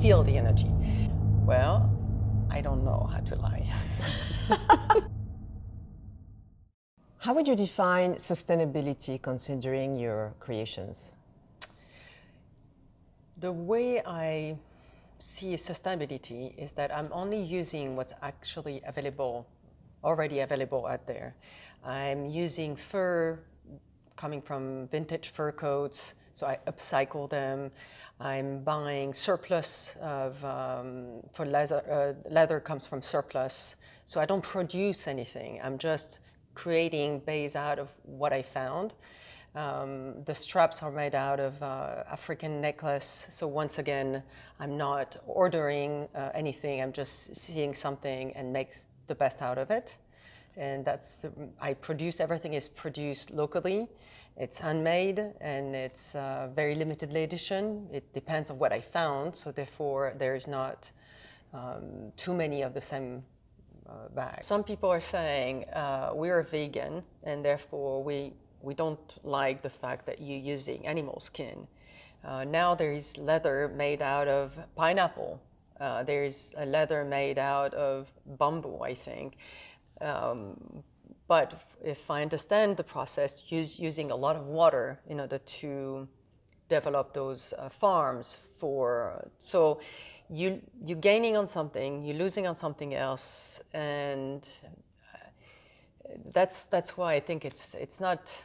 feel the energy. Well, I don't know how to lie. How would you define sustainability considering your creations? The way I see sustainability is that I'm only using what's actually available, already available out there. I'm using fur coming from vintage fur coats, so I upcycle them. I'm buying surplus of, for leather, leather comes from surplus, so I don't produce anything. I'm just creating based out of what I found. The straps are made out of African necklace, so once again, I'm not ordering anything, I'm just seeing something and make the best out of it. And that's, I produce, everything is produced locally. It's handmade and it's very limited edition. It depends on what I found, so therefore there's not too many of the same bags. Some people are saying we're vegan and therefore we don't like the fact that you're using animal skin. Now there's leather made out of pineapple. There's a leather made out of bamboo, I think. But if I understand the process, using a lot of water in order to develop those farms for, so you're gaining on something, you're losing on something else, and that's why I think it's not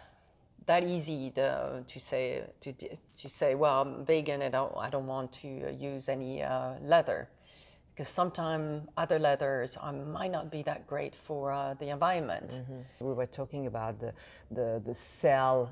that easy to say well, I'm vegan and I don't want to use any leather. Because sometimes other leathers might not be that great for the environment. Mm-hmm. We were talking about the sale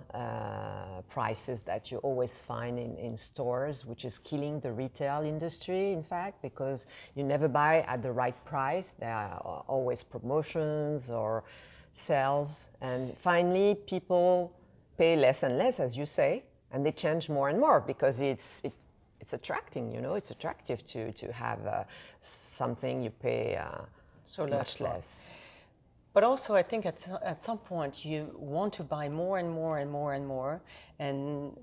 prices that you always find in stores, which is killing the retail industry, in fact, because you never buy at the right price. There are always promotions or sales. And finally, people pay less and less, as you say, and they change more and more because it's attracting, you know, it's attractive to have something you pay so much less. But also I think at some point you want to buy more and more and more and more, and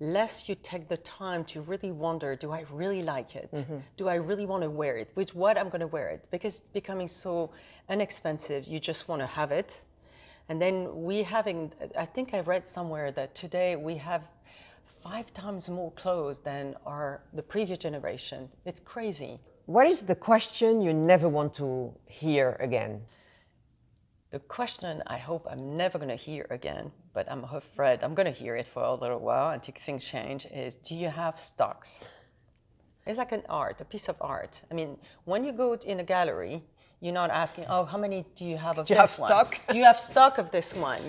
less you take the time to really wonder, do I really like it? Mm-hmm. Do I really want to wear it? With what I'm going to wear it? Because it's becoming so inexpensive, you just want to have it. And then I think I read somewhere that today we have 5 times more clothes than the previous generation. It's crazy. What is the question you never want to hear again? The question I hope I'm never going to hear again, but I'm afraid I'm going to hear it for a little while until things change, is do you have stocks? It's like an art, a piece of art. I mean, when you go in a gallery, you're not asking, oh, how many do you have of this one? Do you have stock? Do you have stock of this one?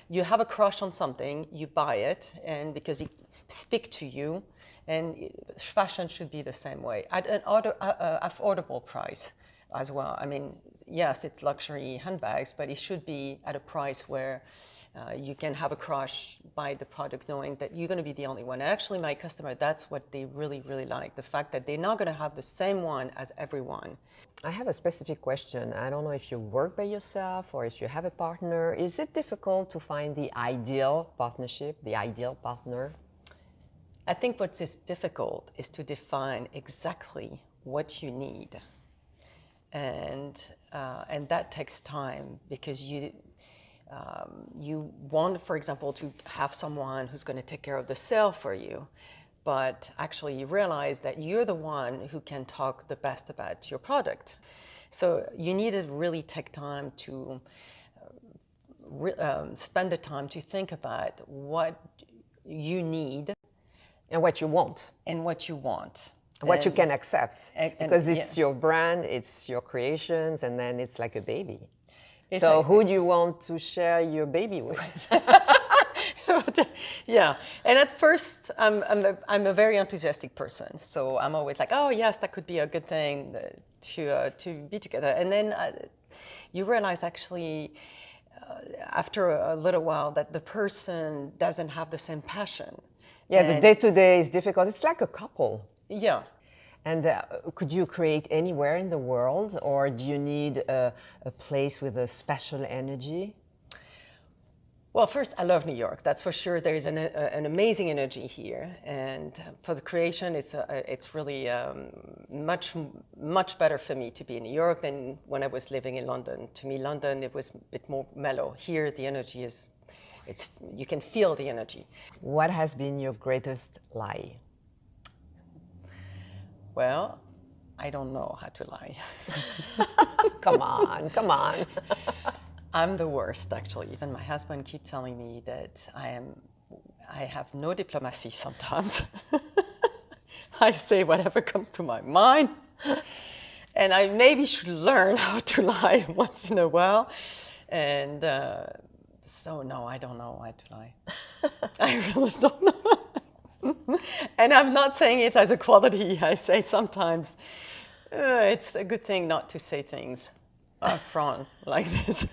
You have a crush on something, you buy it, and because it speaks to you, and fashion should be the same way at an affordable price as well. I mean, yes, it's luxury handbags, but it should be at a price where you can have a crush, buy the product knowing that you're going to be the only one. Actually, my customer, that's what they really, really like, the fact that they're not going to have the same one as everyone. I have a specific question. I don't know if you work by yourself or if you have a partner. Is it difficult to find the ideal partnership, the ideal partner? I think what is difficult is to define exactly what you need. And that takes time because you want, for example, to have someone who's going to take care of the sale for you, but actually you realize that you're the one who can talk the best about your product. So you need to really take time to spend the time to think about what you need. And what you want. And what you want. What you can accept. Because it's your brand, it's your creations, and then it's like a baby. So who do you want to share your baby with? Yeah, and at first I'm a very enthusiastic person, so I'm always like, oh yes, that could be a good thing to be together. And then you realize actually after a little while that the person doesn't have the same passion. Yeah, the day-to-day is difficult. It's like a couple. Yeah. And could you create anywhere in the world, or do you need a place with a special energy? Well, first, I love New York. That's for sure. There's an amazing energy here, and for the creation, it's really much better for me to be in New York than when I was living in London. To me, London, it was a bit more mellow. Here, the energy is, you can feel the energy. What has been your greatest lie? Well, I don't know how to lie. Come on, come on. I'm the worst, actually. Even my husband keeps telling me that I have no diplomacy sometimes. I say whatever comes to my mind. And I maybe should learn how to lie once in a while. And so, no, I don't know how to lie. I really don't know. And I'm not saying it as a quality. I say sometimes it's a good thing not to say things up front like this.